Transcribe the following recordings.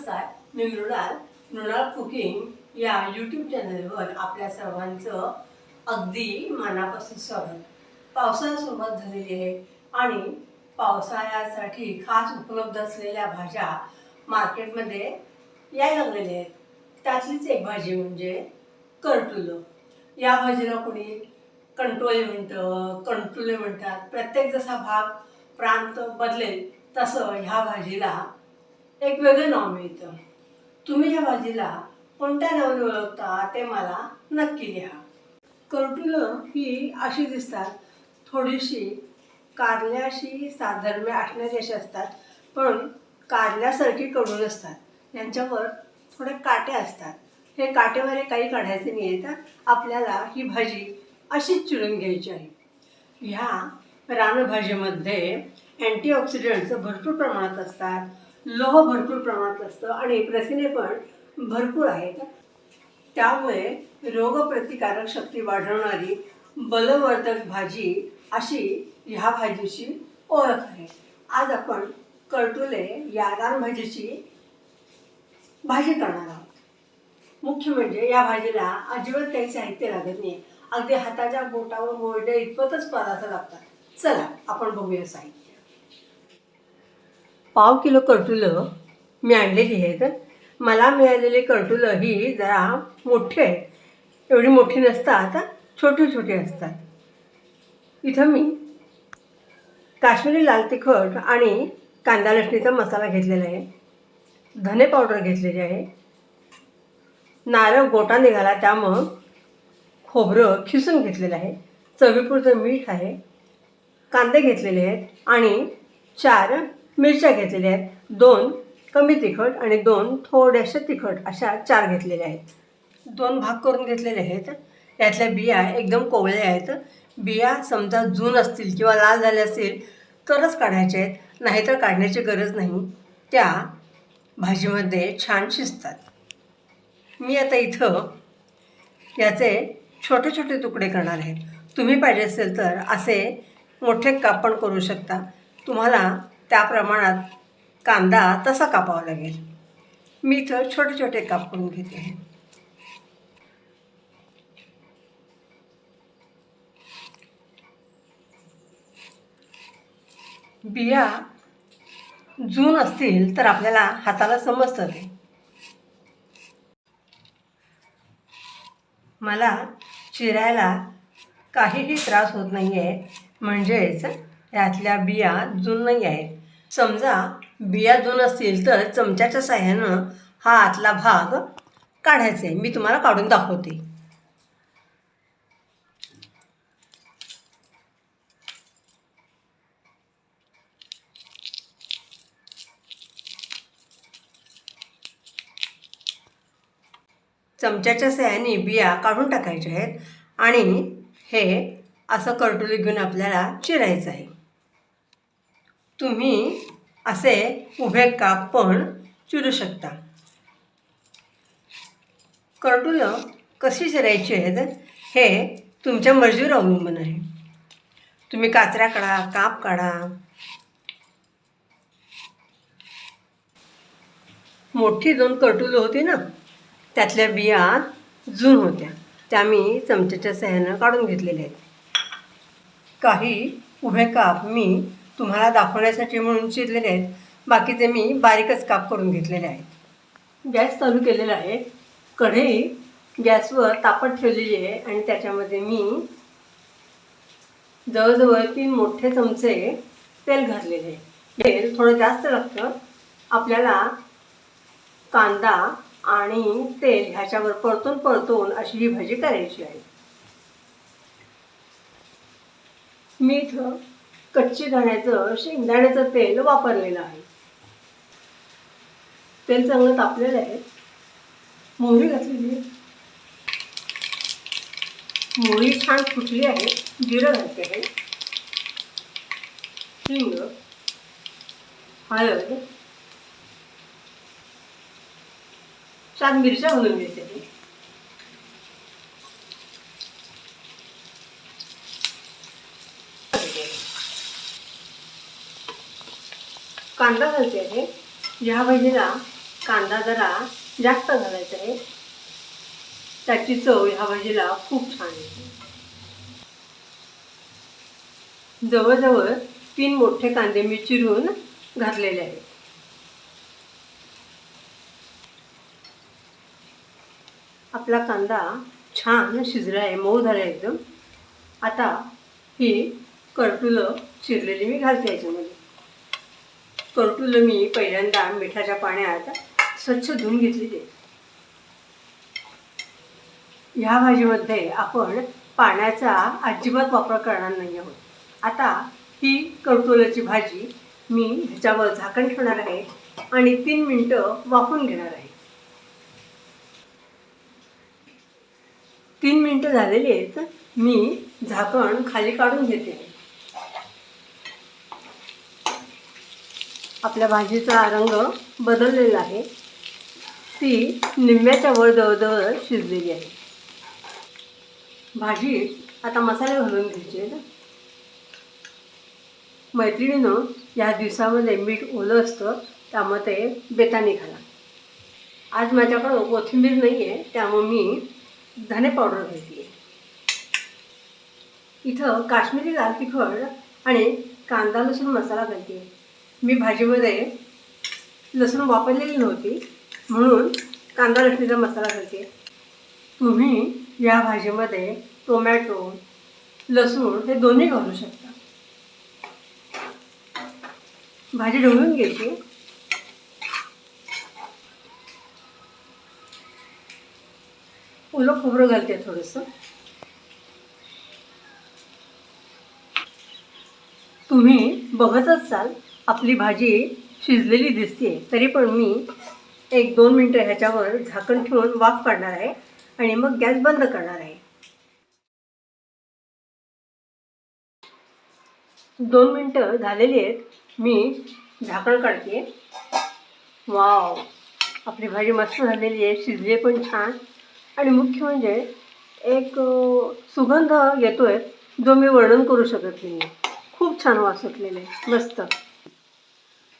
नमस्कार, मी मृणाल कुकिंग या यूट्यूब चॅनलवर आपल्या सर्वांचं अगदी मनापासून स्वागत. पावसाळा सुरुवात झालेली आहे आणि पावसाळ्यासाठी खास उपलब्ध असलेल्या भाज्या मार्केटमध्ये यायला लागलेल्या आहेत. त्यातलीच एक भाजी म्हणजे करटुलं. या भाजीला कोणी कंटोळे म्हणतं, कंटुले म्हणतात. प्रत्येक जसा भाग प्रांत बदलेल तसं ह्या भाजीला एक वेगळं नाव मिळतं. तुम्ही ह्या भाजीला कोणत्या नावाने ओळखता ते मला नक्की लिहा. करटुलं ही अशी दिसतात, थोडीशी कारल्याशी साधर्म्य असणारी अशी असतात, पण कारल्यासारखी कडू नसतात. यांच्यावर थोडे काटे असतात. हे काटेवाले काही काढायचे नाही आहेत. आपल्याला ही भाजी अशीच चिरून घ्यायची आहे. ह्या रानभाजीमध्ये अँटीऑक्सिडंट्स भरपूर प्रमाणात असतात, लोह भरपूर प्रमाणात असतं आणि प्रथिने पण भरपूर आहेत. त्यामुळे रोगप्रतिकारक शक्ती वाढवणारी बलवर्धक भाजी अशी ह्या भाजीची ओळख आहे. आज आपण करटुले या रानभाजीची भाजी करणार आहोत. मुख्य म्हणजे या भाजीला अजिबात काही साहित्य लागत नाही. अगदी हाताच्या बोटावर मोडणे इतपतच पदार्थ लागतात. चला आपण बघूया साहित्य. पाव किलो करटुलं मी आणलेली आहेत. मला मिळालेली करटुलं ही जरा मोठी आहेत. एवढी मोठी नसतात, छोटी छोटी असतात. इथं मी काश्मीरी लाल तिखट आणि कांदा लसणीचा मसाला घेतलेला आहे. धने पावडर घेतलेली आहे. नारळ गोटा निघाला त्यामुळं खोबरं खिसून घेतलेलं आहे. चवीपुरतं मीठ आहे. कांदे घेतलेले आहेत आणि 4 मिरच्या घेतलेल्या आहेत. 2 कमी तिखट आणि 2 थोड्याशा तिखट अशा 4 घेतलेल्या आहेत. 2 भाग करून घेतलेले आहेत. यातल्या बिया एकदम कोवळ्या आहेत. बिया समजा जून असतील किंवा लाल झाल्या असतील तरच काढायचे आहेत, नाहीतर काढण्याची गरज नाही. त्या भाजीमध्ये छान शिजतात. मी आता इथं याचे छोटे छोटे तुकडे करणार आहे. तुम्ही पाहिजे असेल तर असे मोठे काप पण करू शकता. तुम्हाला त्या प्रमाणात कांदा तसा कापावा लागेल. मी इथं छोटे छोटे काप करून घेते आहे. बिया जून असतील तर आपल्याला हाताला समजतं ते. मला चिरायला काहीही त्रास होत नाही आहे, म्हणजेच यातल्या बिया जून नाही आहेत. समजा बिया जून असतील तर चमच्याच्या साह्यानं हा आतला भाग काढायचा आहे. मी तुम्हाला काढून दाखवते. चमच्याच्या साह्याने बिया काढून टाकायच्या आहेत आणि हे असं करटुले घेऊन आपल्याला चिरायचं आहे. तुम्ही असे उभे काप पण चिरू शकता. करटुलं कशी चिरायची आहेत हे तुमच्या मर्जीवर अवलंबून आहे. तुम्ही काचऱ्या काढा, काप काढा. मोठी 2 करटुलं होती ना, त्यातल्या बिया जून होत्या. त्या मी चमच्याच्या साह्यानं काढून घेतलेल्या आहेत. काही उभे काप मी तुम्हाला दाखवण्यासाठी म्हणून चिरलेले आहेत. बाकीचे मी बारीकच काप करून घेतलेले आहेत. गॅस चालू केलेला आहे. कढई गॅसवर तापत ठेवलेली आहे आणि त्याच्यामध्ये मी जवळजवळ 3 मोठे चमचे तेल घातलेले आहे. तेल थोडं जास्त लागतं. आपल्याला कांदा आणि तेल ह्याच्यावर परतून अशी ही भाजी करायची आहे. मी इथं कच्ची घाण्याचं शेंगदाण्याचं तेल वापरलेलं आहे. तेल चांगलं तापलेलं आहे. मोहरी घातलेली आहे. मोहरी छान फुटली आहे. जिरं घालते आहे. हिंग, हळद, 4 मिरच्या घालून घेते. कांदा घालते आहे. या भाजीला कांदा जरा जास्त घालायचा आहे, त्याची चव ह्या भाजीला खूप छान येते. जवळजवळ 3 मोठे कांदे मी चिरून घातलेले आहेत. आपला कांदा छान शिजला आहे, मऊ झाला आहे एकदम. आता ही करटुलं चिरलेली मी घालते याच्यामध्ये. करटुलं मी पहिल्यांदा मिठाच्या पाण्यात स्वच्छ धुवून घेतलेली आहे. ह्या भाजीमध्ये आपण पाण्याचा अजिबात वापर करणार नाही आहोत. आता ही करटुल्याची भाजी मी ह्याच्यावर झाकण ठेवणार आहे आणि 3 मिनिटं वाफवून घेणार आहे. 3 मिनिटं झालेली आहेत. मी झाकण खाली काढून घेते. आपल्या भाजीचा रंग बदललेला आहे. ती निम्म्याच्या वर जवळजवळ शिजलेली आहे. भाजीत आता मसाले घालून घ्यायचे आहेत. मैत्रिणीनं या दिवसामध्ये मीठ ओलं असतं, त्यामध्ये बेताने घाला. आज माझ्याकडं कोथिंबीर नाही आहे, त्यामुळे मी धने पावडर घालते आहे. इथं काश्मीरी लाल तिखट आणि कांदा लसूण मसाला घालते आहे. मी भाजीमध्ये लसूण वापरलेली नव्हती, म्हणून कांदा लसणीचा मसाला घालते. तुम्ही या भाजीमध्ये टोमॅटो, लसूण हे दोन्ही घालू शकता. भाजी ढवळून घ्यायची. ओलं खोबरं घालते थोडंसं. तुम्ही बघत असाल आपली भाजी शिजलेली दिसते, तरी पण मी 1-2 मिनटं ह्याच्यावर झाकण ठेवून वाफ काढणार आहे आणि मग गॅस बंद करणार आहे. 2 मिनटं झालेली आहेत. मी झाकण काढते. वाव, आपली भाजी मस्त झालेली आहे, शिजली पण छान. आणि मुख्य म्हणजे एक सुगंध येतोय जो मी वर्णन करू शकत नाही. खूप छान वास सुटलेला आहे, मस्त.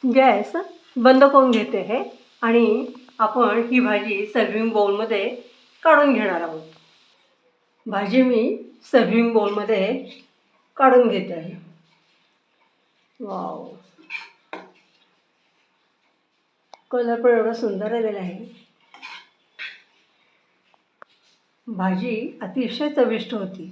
गॅस बंद करून घेते आहे आणि आपण ही भाजी सर्व्हिंग बाउलमध्ये काढून घेणार आहोत. भाजी मी सर्व्हिंग बाउलमध्ये काढून घेते आहे. वाव, कलर पण एवढा सुंदर आलेला आहे. भाजी अतिशय चविष्ट होती.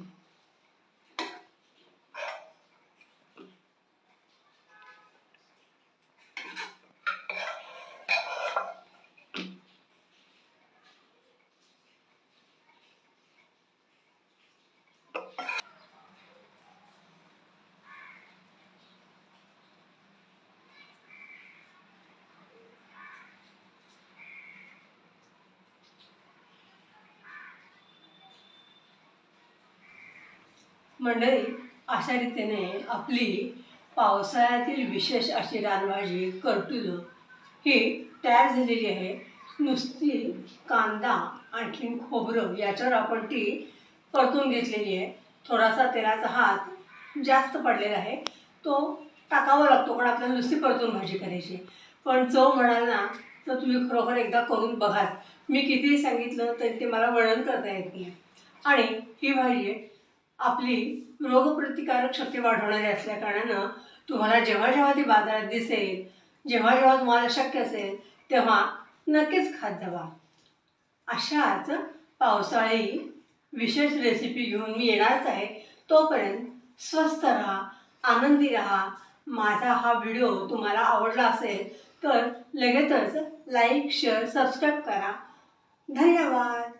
मंडळी, अशा रीतीने आपली पावसाळ्यातील विशेष अशी रानभाजी करटुलं ही तयार झालेली आहे. नुसती कांदा आणखीन खोबरं याच्यावर आपण ती परतून घेतलेली आहे. थोडासा तेलाचा हात जास्त पडलेला आहे, तो टाकावा लागतो, पण आपल्याला नुसती परतून भाजी करायची. पण चव म्हणाल ना तर तुम्ही खरोखर एकदा करून बघा. मी कितीही सांगितलं तरी ते मला वर्णन करता येत नाही. आणि ही भाजी आपली रोगप्रतिकारक शक्ती वाढवणारी असल्याकारणानं तुम्हाला जेव्हा जेव्हा ती बाजारात दिसेल, जेव्हा जेव्हा तुम्हाला शक्य असेल, तेव्हा नक्कीच खात जावा. अशाच पावसाळी विशेष रेसिपी घेऊन मी येणारच आहे. तोपर्यंत स्वस्थ राहा, आनंदी राहा. माझा हा व्हिडिओ तुम्हाला आवडला असेल तर लगेचच लाईक, शेअर, सबस्क्राईब करा. धन्यवाद.